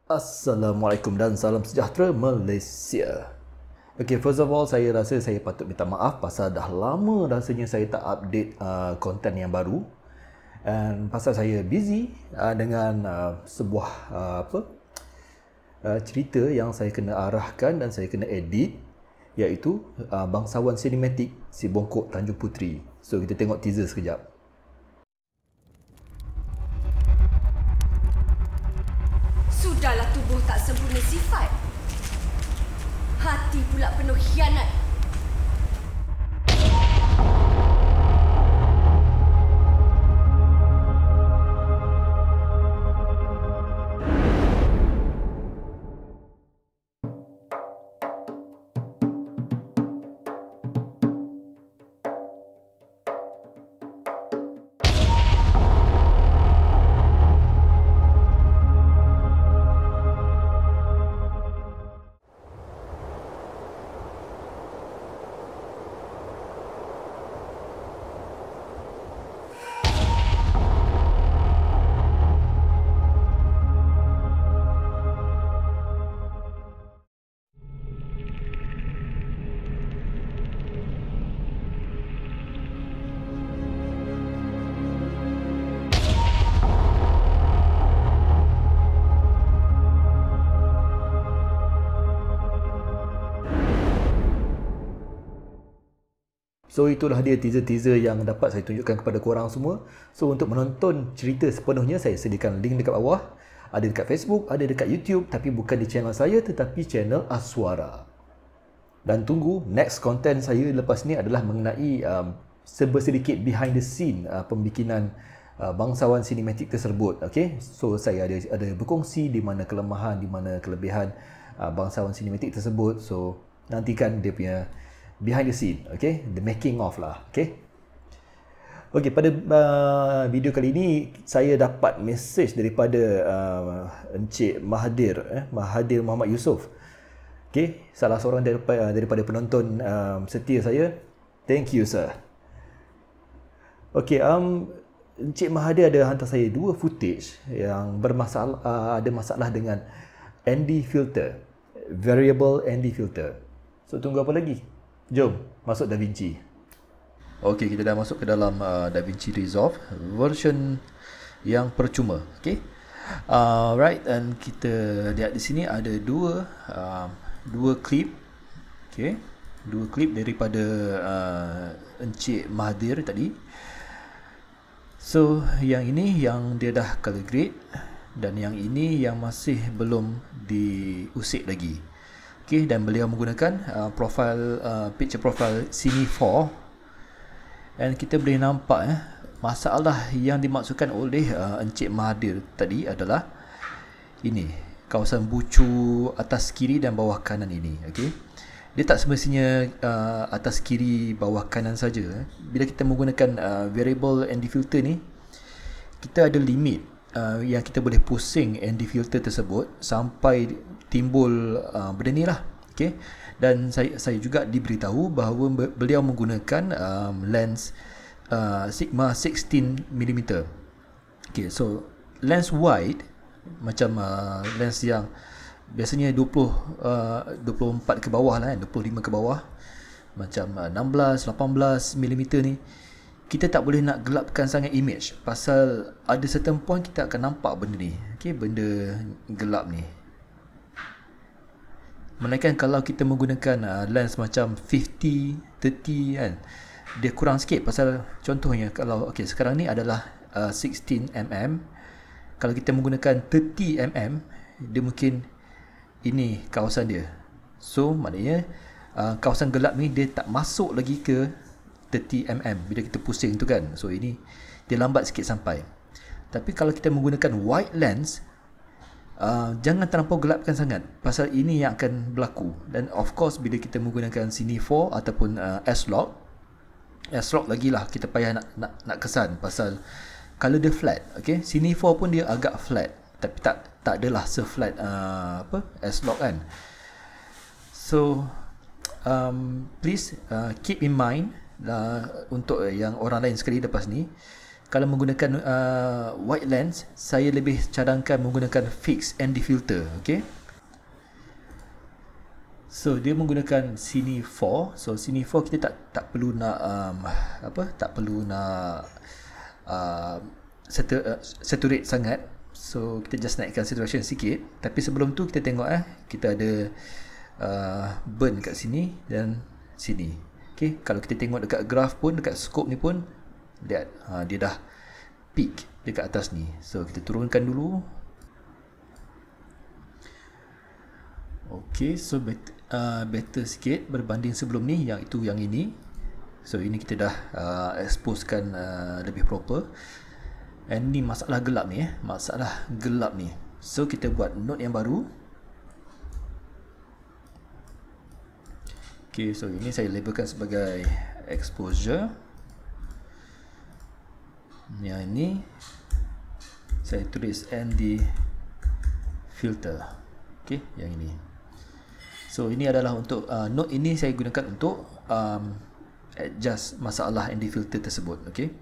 Assalamualaikum dan salam sejahtera Malaysia. Okay, first of all, saya rasa saya patut minta maaf pasal dah lama rasanya saya tak update konten yang baru. And pasal saya busy dengan sebuah cerita yang saya kena arahkan dan saya kena edit, iaitu Bangsawan Sinematik Si Bongkok Tanjung Puteri. So kita tengok teaser sekejap. Sudahlah tubuh tak sempurna sifat. Hati pula penuh khianat. So itulah dia teaser-teaser yang dapat saya tunjukkan kepada korang semua. So untuk menonton cerita sepenuhnya, saya sediakan link dekat bawah. Ada dekat Facebook, ada dekat YouTube, tapi bukan di channel saya tetapi channel Aswara. Dan tunggu next content saya lepas ni adalah mengenai sedikit behind the scene pembikinan Bangsawan Sinematik tersebut. Okay? So saya ada berkongsi di mana kelemahan, di mana kelebihan Bangsawan Sinematik tersebut. So nantikan dia punya behind the scene, okay? The making of lah, okay? Okay, pada video kali ini saya dapat mesej daripada Encik Mahathir, Mahathir Mohamad Yusof. Okay, salah seorang daripada penonton setia saya. Thank you, sir. Okay, Encik Mahathir ada hantar saya dua footage yang bermasalah, ada masalah dengan ND filter, variable ND filter. So tunggu apa lagi? Jom masuk DaVinci. Okey, kita dah masuk ke dalam DaVinci Resolve version yang percuma. Okey. Right, dan kita lihat di sini ada dua klip. Okey. Dua klip daripada Encik Mahathir tadi. So, yang ini yang dia dah color grade dan yang ini yang masih belum diusik lagi. Okay, dan beliau menggunakan picture profile Cine 4, dan kita boleh nampak masalah yang dimaksudkan oleh Encik Mahathir tadi adalah ini, kawasan bucu atas kiri dan bawah kanan ini. Okay, dia tak semestinya atas kiri bawah kanan saja. Bila kita menggunakan variable ND filter ni, kita ada limit yang kita boleh pusing ND filter tersebut sampai timbul benda ni lah. Okay? Dan saya juga diberitahu bahawa beliau menggunakan lens Sigma 16mm. Okay, so lens wide macam lens yang biasanya 24 ke bawah lah, 25 ke bawah, macam 16, 18mm ni, kita tak boleh nak gelapkan sangat image pasal ada certain point kita akan nampak benda ni. Okay, benda gelap ni. Melainkan kalau kita menggunakan lens macam 50, 30 kan, dia kurang sikit pasal contohnya kalau sekarang ni adalah 16mm. Kalau kita menggunakan 30mm, dia mungkin ini kawasan dia. So maknanya kawasan gelap ni dia tak masuk lagi ke 30mm bila kita pusing tu kan. So ini dia lambat sikit sampai. Tapi kalau kita menggunakan wide lens, jangan terlampau gelapkan sangat pasal ini yang akan berlaku. Dan of course bila kita menggunakan Cine 4 ataupun S-Log lagi lah kita payah nak kesan pasal color dia flat. Okay, Cine 4 pun dia agak flat, tapi tak adalah se-flat S-Log kan. So please keep in mind untuk yang orang lain sekali lepas ni, kalau menggunakan wide lens, saya lebih cadangkan menggunakan fixed ND filter. Okay, so dia menggunakan Cine 4. So Cine 4 kita tak perlu nak tak perlu nak saturate sangat. So kita just naikkan saturation sikit. Tapi sebelum tu kita tengok kita ada burn kat sini dan sini. Okay, kalau kita tengok dekat graph pun, dekat scope ni pun, lihat dia dah peak dekat atas ni. So kita turunkan dulu. Okay, so better sikit berbanding sebelum ni, yang ini. So ini kita dah exposekan lebih proper. And ni masalah gelap ni masalah gelap ni. So kita buat node yang baru. Okay, so ini saya labelkan sebagai exposure. Yang ini saya tulis ND filter. Okay, yang ini. So ini adalah untuk node ini saya gunakan untuk adjust masalah ND filter tersebut. Okay,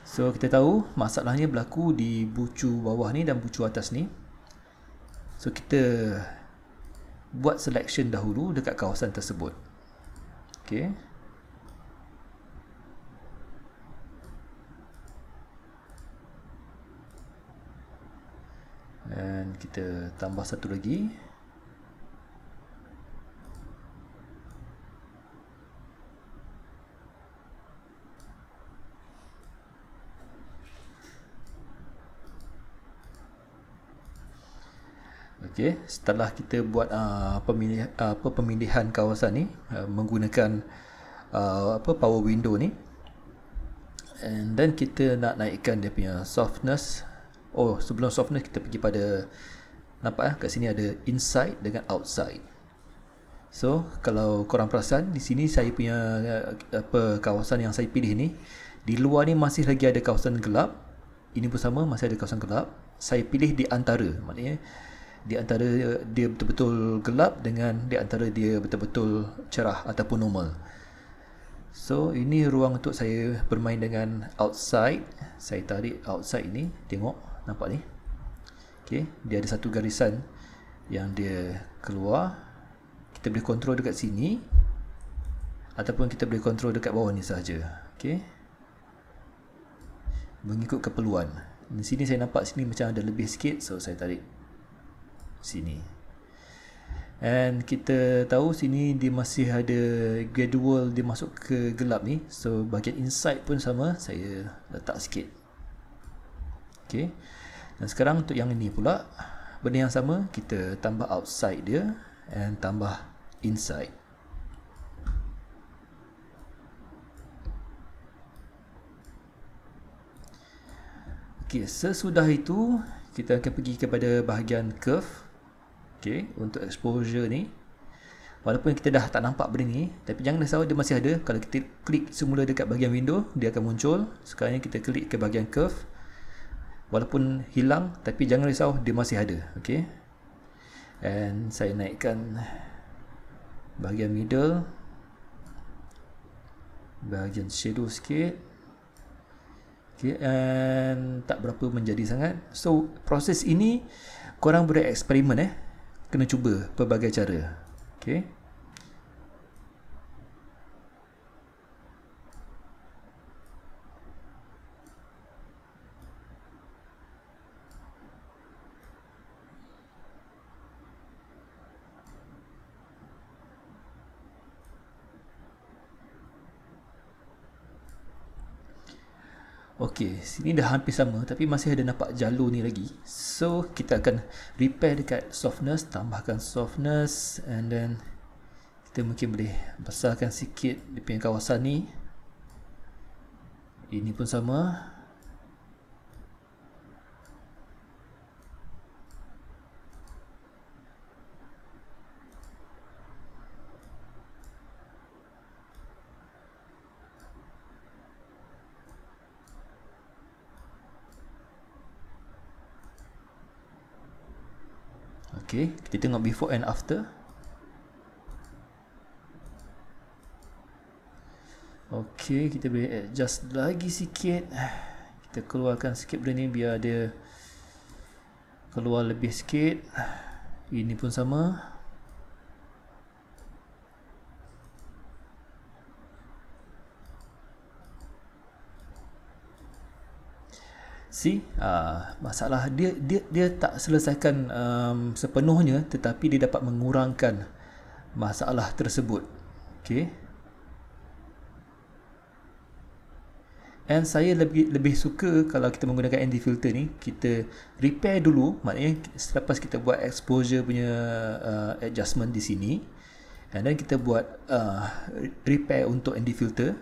so kita tahu masalahnya berlaku di bucu bawah ni dan bucu atas ni. So kita buat selection dahulu dekat kawasan tersebut. Okay, dan kita tambah satu lagi. Okay, setelah kita buat pemilihan kawasan ni menggunakan power window ni, and then kita nak naikkan dia punya softness. Oh, sebelum softness kita pergi pada, nampak kat sini ada inside dengan outside. So kalau korang perasan, di sini saya punya kawasan yang saya pilih ni, di luar ni masih lagi ada kawasan gelap. Ini pun sama, masih ada kawasan gelap. Saya pilih di antara, maknanya di antara dia betul-betul gelap dengan di antara dia betul-betul cerah ataupun normal. So ini ruang untuk saya bermain dengan outside. Saya tarik outside ni, tengok, nampak ni. Okay, dia ada satu garisan yang dia keluar. Kita boleh kontrol dekat sini ataupun kita boleh kontrol dekat bawah ni sahaja. Okay, mengikut keperluan. Di sini saya nampak sini macam ada lebih sikit, so saya tarik sini. And kita tahu sini dia masih ada gradual dia masuk ke gelap ni. So bahagian inside pun sama, saya letak sikit. Okay, dan sekarang untuk yang ini pula, benda yang sama, kita tambah outside dia and tambah inside. Okay, sesudah itu kita akan pergi kepada bahagian curve. Okay, untuk exposure ni, walaupun kita dah tak nampak benda ni, tapi jangan risau, dia masih ada. Kalau kita klik semula dekat bahagian window, dia akan muncul. Sekarang ni kita klik ke bahagian curve, walaupun hilang, tapi jangan risau, dia masih ada. Okay, and saya naikkan bahagian middle, bahagian shadow sikit. Okay, and tak berapa menjadi sangat. So proses ini korang boleh eksperimen, kena cuba pelbagai cara. Okay, okey, sini dah hampir sama tapi masih ada nampak jalur ni lagi. So kita akan repair dekat softness, tambahkan softness, and then kita mungkin boleh besarkan sikit di punya kawasan ni. Ini pun sama. Okay, kita tengok before and after. Okey, kita boleh adjust lagi sikit. Kita keluarkan sikit benda ni biar dia keluar lebih sikit. Ini pun sama. See, masalah dia tak selesaikan sepenuhnya, tetapi dia dapat mengurangkan masalah tersebut. Okay. And saya lebih suka kalau kita menggunakan ND filter ni, kita repair dulu, maknanya selepas kita buat exposure punya adjustment di sini, and then kita buat repair untuk ND filter.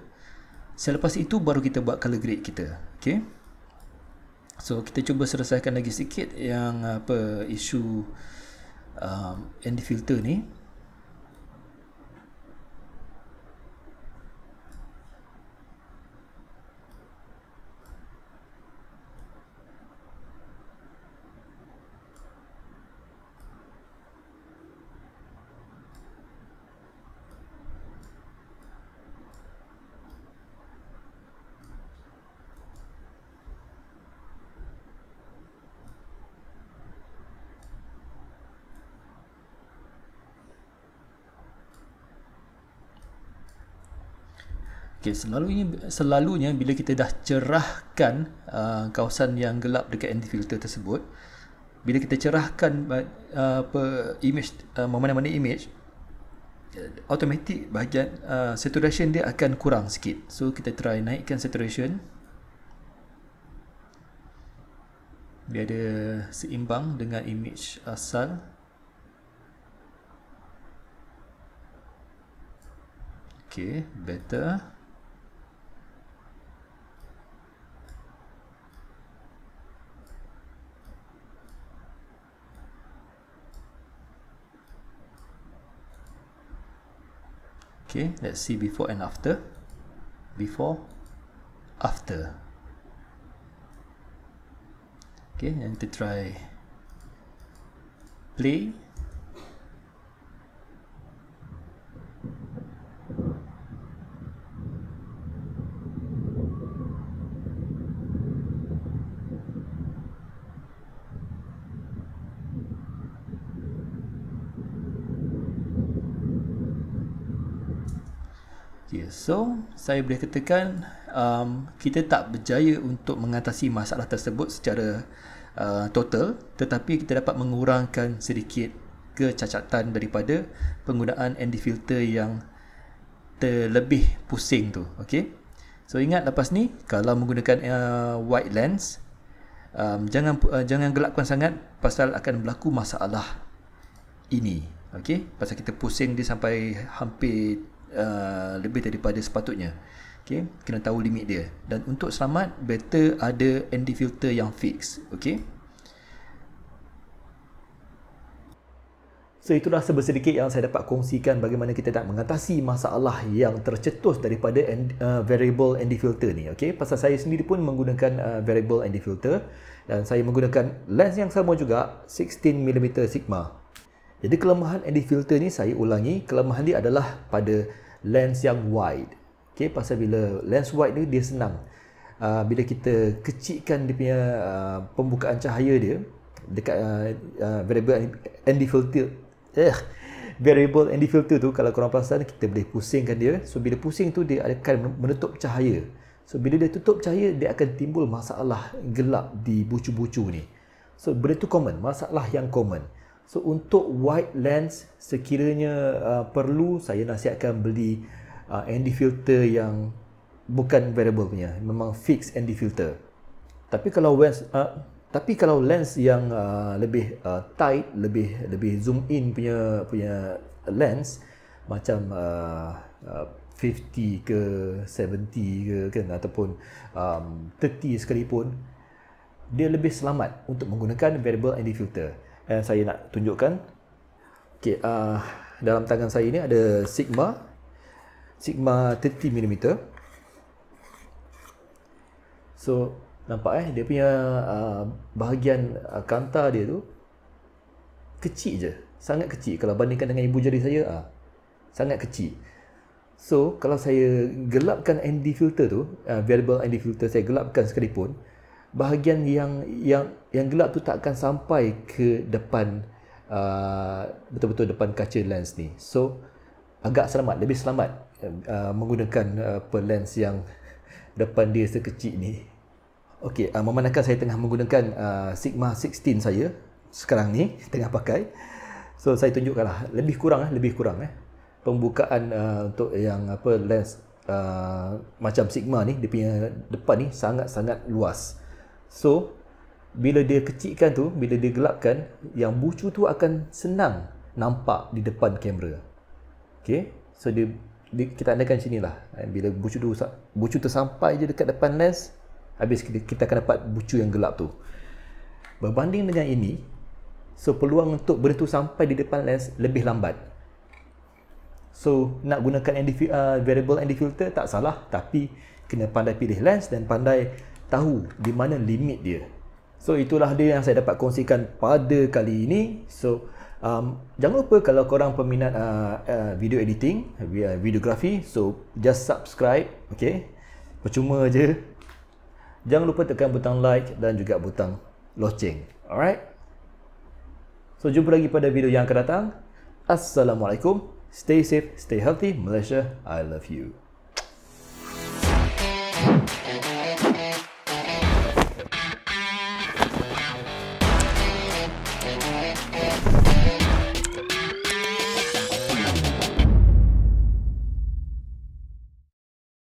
Selepas itu baru kita buat color grade kita. Okay. So kita cuba selesaikan lagi sikit yang isu ND filter ni. Okay, selalunya bila kita dah cerahkan kawasan yang gelap dekat ND filter tersebut, bila kita cerahkan image, mana-mana image, automatic bahagian saturation dia akan kurang sikit. So kita try naikkan saturation biar dia seimbang dengan image asal. Okay, better. Okay, let's see before and after. Before, after. Okay, and kita try play. Okay, so saya boleh katakan kita tak berjaya untuk mengatasi masalah tersebut secara total, tetapi kita dapat mengurangkan sedikit kecacatan daripada penggunaan ND filter yang terlebih pusing tu. Okay, so ingat lepas ni kalau menggunakan wide lens, jangan gelapkan sangat pasal akan berlaku masalah ini. Okay, pasal kita pusing dia sampai hampir lebih daripada sepatutnya. Okay, kena tahu limit dia. Dan untuk selamat, better ada ND filter yang fix. Okay, so itulah sedikit yang saya dapat kongsikan bagaimana kita nak mengatasi masalah yang tercetus daripada variable ND filter ni. Okay, pasal saya sendiri pun menggunakan variable ND filter dan saya menggunakan lens yang sama juga, 16mm Sigma. Jadi kelemahan ND filter ni saya ulangi, kelemahan dia adalah pada lens yang wide. Okay, pasal bila lens wide ni dia senang. Bila kita kecilkan dia punya pembukaan cahaya dia dekat variable ND filter, variable ND filter tu, kalau korang perasan kita boleh pusingkan dia. So bila pusing tu dia akan menutup cahaya. So bila dia tutup cahaya, dia akan timbul masalah gelap di bucu-bucu ni. So benda tu common, masalah yang common. So untuk wide lens, sekiranya perlu, saya nasihatkan beli ND filter yang bukan variable punya, memang fix ND filter. Tapi kalau lens yang lebih tight, lebih zoom in punya lens, macam 50 ke 70 ke kan, ataupun 30 sekalipun, dia lebih selamat untuk menggunakan variable ND filter. Saya nak tunjukkan. Okay, dalam tangan saya ni ada Sigma 30mm. So nampak dia punya bahagian kantar dia tu kecil je, sangat kecil kalau bandingkan dengan ibu jari saya, sangat kecil. So kalau saya gelapkan ND filter tu, variable ND filter saya gelapkan sekalipun, bahagian yang gelap tu tak akan sampai ke depan betul-betul depan kaca lens ni. So agak selamat, lebih selamat menggunakan lens yang depan dia sekecil ni. Okey, memandangkan saya tengah menggunakan Sigma 16 saya sekarang ni tengah pakai. So saya tunjukkanlah lebih kurang pembukaan untuk yang lens macam Sigma ni, dia punya depan ni sangat-sangat luas. So bila dia kecilkan tu, bila dia gelapkan, yang bucu tu akan senang nampak di depan kamera. Okey, so kita andakan sini lah, bila bucu tu sampai je dekat depan lens, habis kita akan dapat bucu yang gelap tu. Berbanding dengan ini, so peluang untuk benda tu sampai di depan lens lebih lambat. So nak gunakan variable ND filter tak salah, tapi kena pandai pilih lens dan pandai tahu di mana limit dia. So itulah dia yang saya dapat kongsikan pada kali ini. So jangan lupa kalau korang peminat video editing, videografi, so just subscribe, okay? Percuma je. Jangan lupa tekan butang like dan juga butang loceng. Alright? So jumpa lagi pada video yang akan datang. Assalamualaikum. Stay safe, stay healthy. Malaysia, I love you.